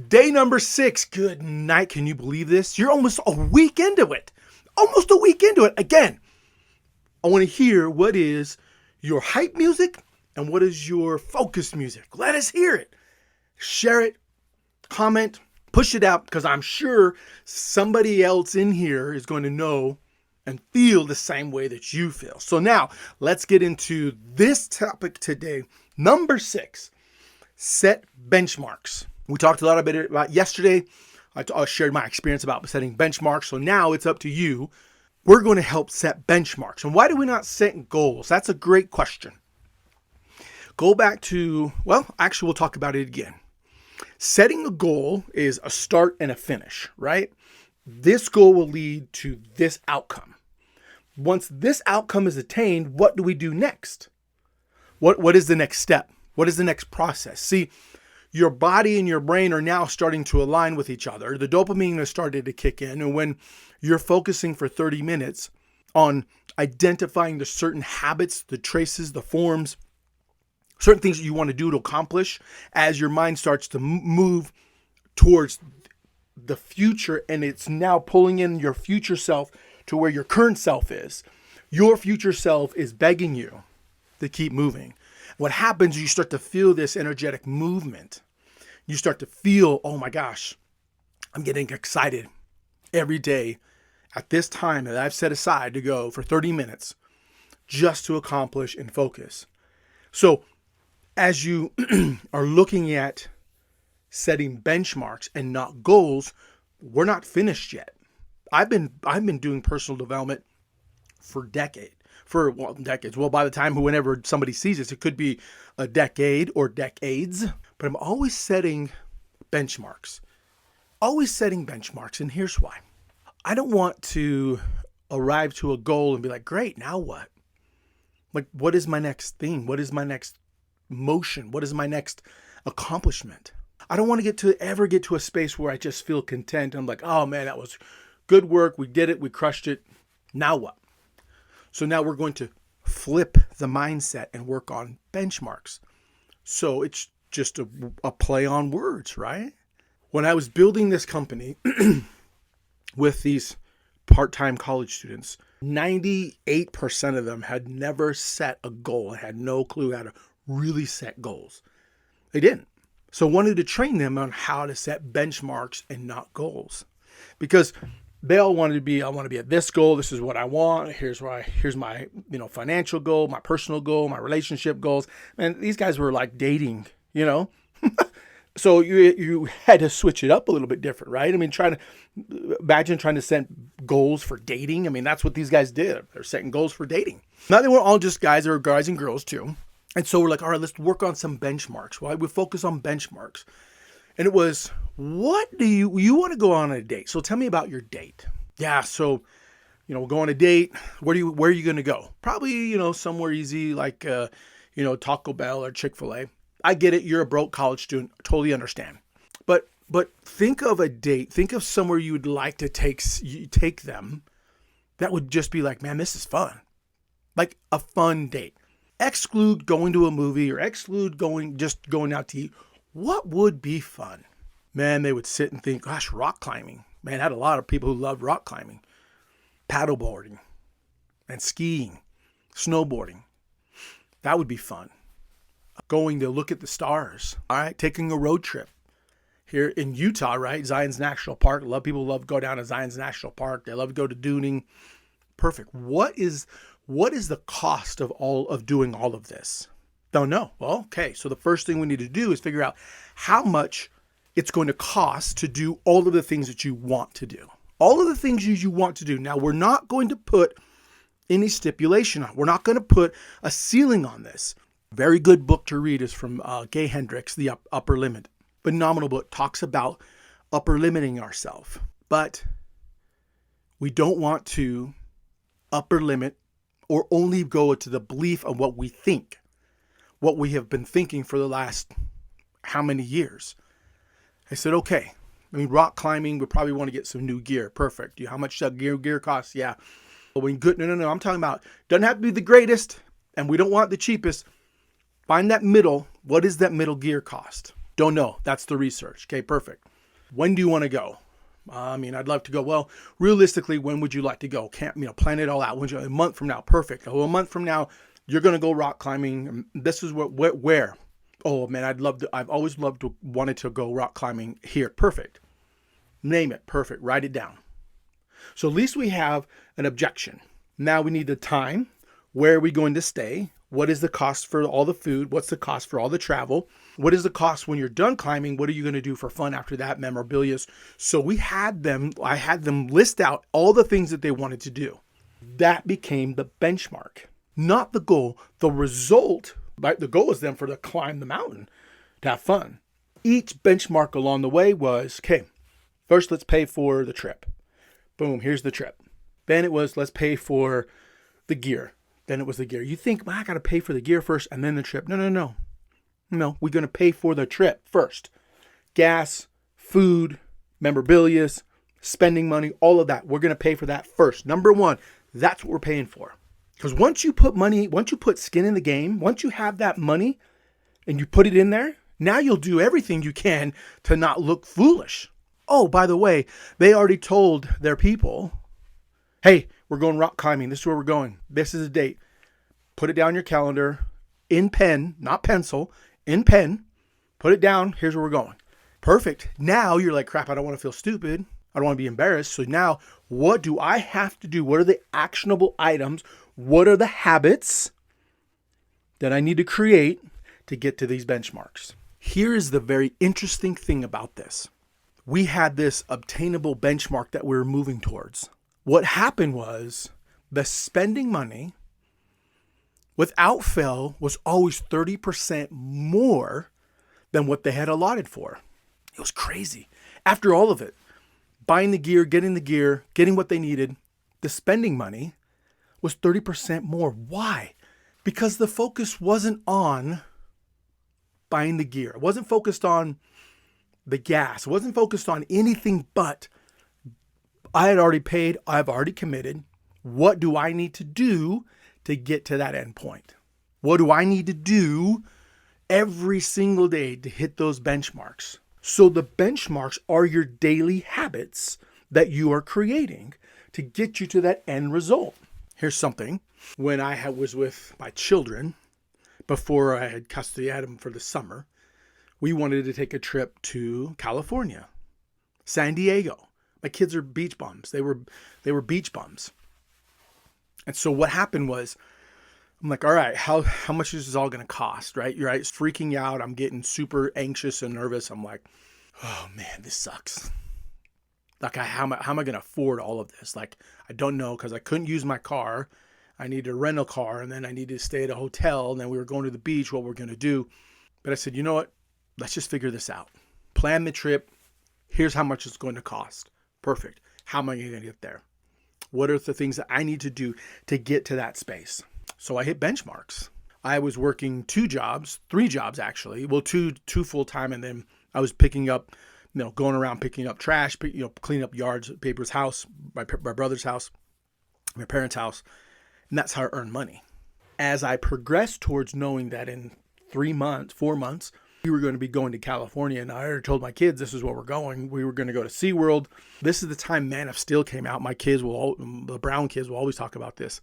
Day number 6. Good night. Can you believe this? You're almost a week into it. Almost a week into it. Again, I want to hear what is your hype music and what is your focus music. Let us hear it. Share it, comment, push it out, because I'm sure somebody else in here is going to know and feel the same way that you feel. So now let's get into this topic today. Number 6, set benchmarks. We talked a lot about yesterday. I shared my experience about setting benchmarks. So now it's up to you. We're going to help set benchmarks. And why do we not set goals? That's a great question. Go back to, well, actually, we'll talk about it again. Setting a goal is a start and a finish, right? This goal will lead to this outcome. Once this outcome is attained, what do we do next? What is the next step? What is the next process? See, your body and your brain are now starting to align with each other. The dopamine has started to kick in. And when you're focusing for 30 minutes on identifying the certain habits, the traces, the forms, certain things that you want to do to accomplish, as your mind starts to move towards the future, and it's now pulling in your future self to where your current self is, your future self is begging you to keep moving. What happens, you start to feel this energetic movement. You start to feel, oh my gosh, I'm getting excited every day at this time that I've set aside to go for 30 minutes just to accomplish and focus. So as you are looking at setting benchmarks and not goals, we're not finished yet. I've been doing personal development for decades. Well, by the time whenever somebody sees this, it could be a decade or decades. But I'm always setting benchmarks. And here's why. I don't want to arrive to a goal and be like, great, now what? Like, what is my next thing? What is my next motion? What is my next accomplishment? I don't want to ever get to a space where I just feel content. I'm like, oh man, that was good work. We did it. We crushed it. Now what? So now we're going to flip the mindset and work on benchmarks. So it's just a play on words, right? When I was building this company with these part-time college students, 98% of them had never set a goal and had no clue how to really set goals. They didn't. So I wanted to train them on how to set benchmarks and not goals. Because they all wanted to be, I want to be at this goal. This is what I want. Here's my, financial goal, my personal goal, my relationship goals. And these guys were like dating, So you had to switch it up a little bit different, right? I mean, imagine trying to set goals for dating. I mean, that's what these guys did. They're setting goals for dating. Now they weren't all just guys. There were guys and girls too. And so we're like, all right, let's work on some benchmarks. Well, we focus on benchmarks. And it was, what do you want to go on a date? So tell me about your date. Yeah. So, we'll go on a date. Where are you going to go? Probably, somewhere easy, like, Taco Bell or Chick-fil-A. I get it. You're a broke college student. Totally understand. But think of a date. Think of somewhere you would like to take them. That would just be like, man, this is fun. Like a fun date. Exclude going to a movie or exclude going out to eat. What would be fun? Man, they would sit and think, gosh, rock climbing. Man, I had a lot of people who loved rock climbing, paddleboarding, and skiing, snowboarding. That would be fun. Going to look at the stars, all right? Taking a road trip here in Utah, right? Zion's National Park. People love to go down to Zion's National Park. They love to go to Dooning. Perfect. What is the cost of doing all of this? Don't know. Well, okay. So the first thing we need to do is figure out how much it's going to cost to do all of the things that you want to do. All of the things you want to do. Now, we're not going to put any stipulation on. We're not going to put a ceiling on this. Very good book to read is from Gay Hendricks, The Upper Limit. Phenomenal book. Talks about upper limiting ourselves. But we don't want to upper limit or only go to the belief of what we think. What we have been thinking for the last how many years. I said, okay, rock climbing, we probably want to get some new gear. Perfect. How much that gear costs? Yeah. But no. I'm talking about, doesn't have to be the greatest and we don't want the cheapest. Find that middle. What is that middle gear cost? Don't know. That's the research. Okay, perfect. When do you want to go? I'd love to go. Well, realistically, when would you like to go? Can't, plan it all out. A month from now. Perfect. Oh, a month from now, you're going to go rock climbing. This is where? Oh man, I've always wanted to go rock climbing here. Perfect. Name it. Perfect. Write it down. So at least we have an objection. Now we need the time. Where are we going to stay? What is the cost for all the food? What's the cost for all the travel? What is the cost when you're done climbing? What are you going to do for fun after that? Memorabilia. So I had them list out all the things that they wanted to do. That became the benchmark, not the goal. The result, right? The goal is then for to climb the mountain, to have fun. Each benchmark along the way was, okay, first let's pay for the trip. Boom, here's the trip. Then it was, let's pay for the gear. Then it was the gear. You think, I got to pay for the gear first and then the trip. No. No, we're going to pay for the trip first. Gas, food, memorabilia, spending money, all of that. We're going to pay for that first. Number one, that's what we're paying for. Because once you put skin in the game, once you have that money and you put it in there, now you'll do everything you can to not look foolish. Oh, by the way, they already told their people, hey, we're going rock climbing. This is where we're going. This is a date. Put it down your calendar in pen, not pencil, in pen. Put it down. Here's where we're going. Perfect. Now you're like, crap, I don't want to feel stupid. I don't want to be embarrassed. So now what do I have to do? What are the actionable items? What are the habits that I need to create to get to these benchmarks? Here is the very interesting thing about this. We had this obtainable benchmark that we were moving towards. What happened was the spending money without fail was always 30% more than what they had allotted for. It was crazy. After all of it, buying the gear, getting what they needed, the spending money was 30% more. Why? Because the focus wasn't on buying the gear. It wasn't focused on the gas. It wasn't focused on anything but I had already paid. I've already committed. What do I need to do to get to that end point? What do I need to do every single day to hit those benchmarks? So the benchmarks are your daily habits that you are creating to get you to that end result. Here's something. When I was with my children, before I had custody of them for the summer, we wanted to take a trip to California, San Diego. My kids are beach bums. They were beach bums. And so what happened was, I'm like, all right, how much is this all going to cost, right? You're right, freaking out. I'm getting super anxious and nervous. I'm like, oh man, this sucks. Like, how am I going to afford all of this? Like, I don't know, because I couldn't use my car. I needed to rent a car, and then I needed to stay at a hotel, and then we were going to the beach, what we're going to do. But I said, you know what? Let's just figure this out. Plan the trip. Here's how much it's going to cost. Perfect. How am I going to get there? What are the things that I need to do to get to that space? So I hit benchmarks. I was working 3 jobs actually. Well, two full-time, and then I was picking up, going around picking up trash, cleaning up yards, Paper's house, my brother's house, my parents' house. And that's how I earn money. As I progressed towards knowing that in 4 months, we were going to be going to California, and I already told my kids this is where we're going. We were going to go to SeaWorld. This is the time Man of Steel came out. My kids the Brown kids will always talk about this.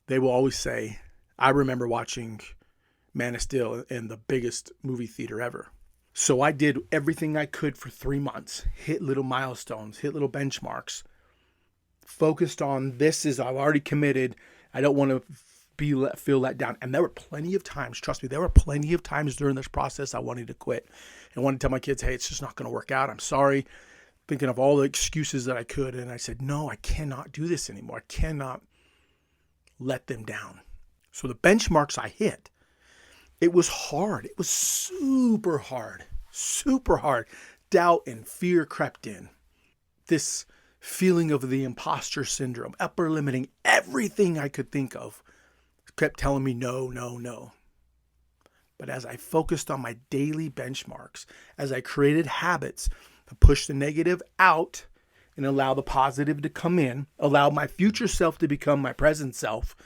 They will always say, I remember watching Man of Steel in the biggest movie theater ever. So I did everything I could for 3 months, hit little milestones, hit little benchmarks, focused on I've already committed. I don't want to feel let down. And there were plenty of times, trust me, there were plenty of times during this process I wanted to quit and wanted to tell my kids, hey, it's just not going to work out. I'm sorry. Thinking of all the excuses that I could. And I said, no, I cannot do this anymore. I cannot let them down. So the benchmarks I hit, it was hard. It was super hard. Doubt and fear crept in. This feeling of the imposter syndrome, upper limiting everything I could think of, kept telling me no. But as I focused on my daily benchmarks, as I created habits to push the negative out and allow the positive to come in, allow my future self to become my present self,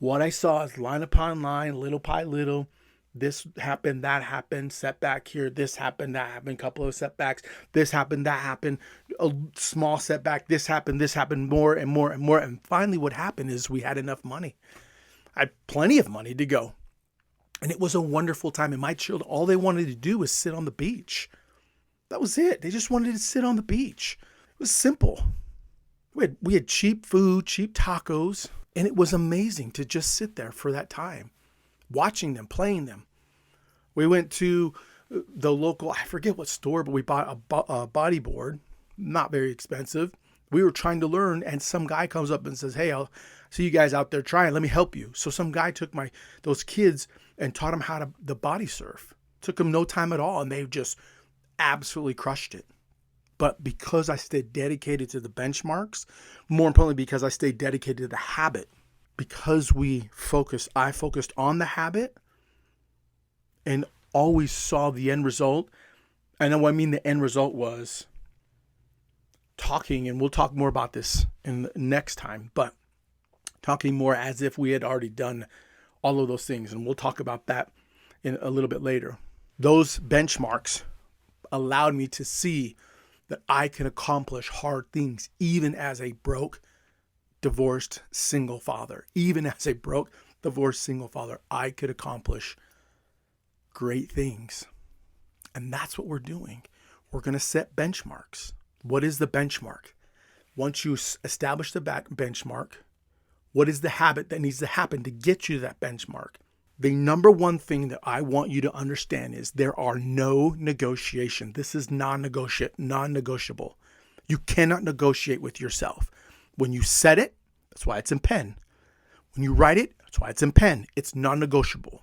what I saw is line upon line, little by little, This happened, that happened, setback here, this happened, that happened, couple of setbacks, this happened, that happened, a small setback, this happened, more and more and more. And finally what happened is we had enough money. I had plenty of money to go. And it was a wonderful time. And my children, all they wanted to do was sit on the beach. That was it. They just wanted to sit on the beach. It was simple. We had cheap food, cheap tacos, and it was amazing to just sit there for that time, watching them, playing them. We went to the local, I forget what store, but we bought a bodyboard, not very expensive. We were trying to learn, and some guy comes up and says, "Hey, I'll see you guys out there trying. Let me help you." So some guy took those kids and taught them how to the body surf. Took them no time at all, and they just absolutely crushed it. But because I stayed dedicated to the benchmarks, more importantly, because I stayed dedicated to the habit, because I focused on the habit and always saw the end result. I know what I mean. The end result was talking, and we'll talk more about this in the next time, but talking more as if we had already done all of those things. And we'll talk about that in a little bit later. Those benchmarks allowed me to see that I can accomplish hard things, even as a broke, divorced, single father. Even as a broke, divorced, single father, I could accomplish great things. And that's what we're doing. We're going to set benchmarks. What is the benchmark? Once you establish the benchmark, what is the habit that needs to happen to get you to that benchmark? The number one thing that I want you to understand is there are no negotiation. This is non-negotiable. You cannot negotiate with yourself. When you set it, that's why it's in pen. When you write it, that's why it's in pen. It's non-negotiable.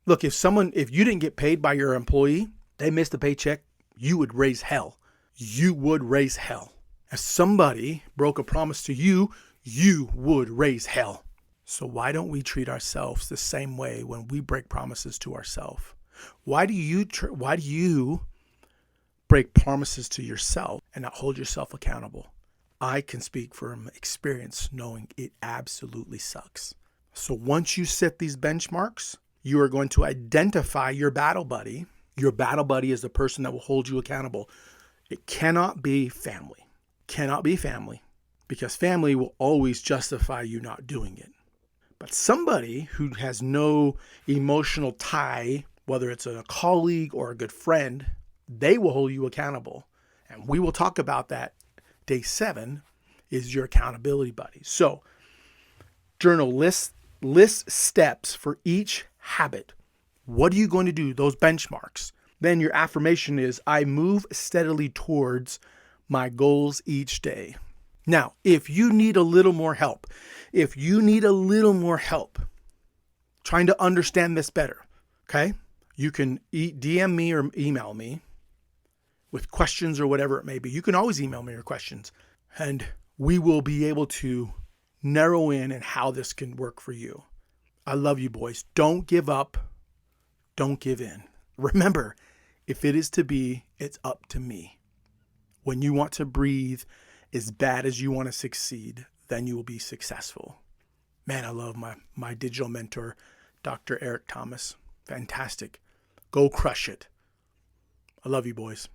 Look, if you didn't get paid by your employee, they missed a paycheck, you would raise hell. You would raise hell. If somebody broke a promise to you, you would raise hell. So why don't we treat ourselves the same way when we break promises to ourselves? Why do you break promises to yourself and not hold yourself accountable? I can speak from experience knowing it absolutely sucks. So once you set these benchmarks, you are going to identify your battle buddy. Your battle buddy is the person that will hold you accountable. It cannot be family. Cannot be family, because family will always justify you not doing it. But somebody who has no emotional tie, whether it's a colleague or a good friend, they will hold you accountable. And we will talk about that. Day 7 is your accountability buddy. So journal list steps for each habit. What are you going to do? Those benchmarks. Then your affirmation is, I move steadily towards my goals each day. Now, if you need a little more help, trying to understand this better, okay, you can DM me or email me with questions or whatever it may be. You can always email me your questions, and we will be able to narrow in on how this can work for you. I love you, boys. Don't give up. Don't give in. Remember, if it is to be, it's up to me. When you want to breathe as bad as you want to succeed, then you will be successful. Man, I love my digital mentor, Dr. Eric Thomas. Fantastic. Go crush it. I love you, boys.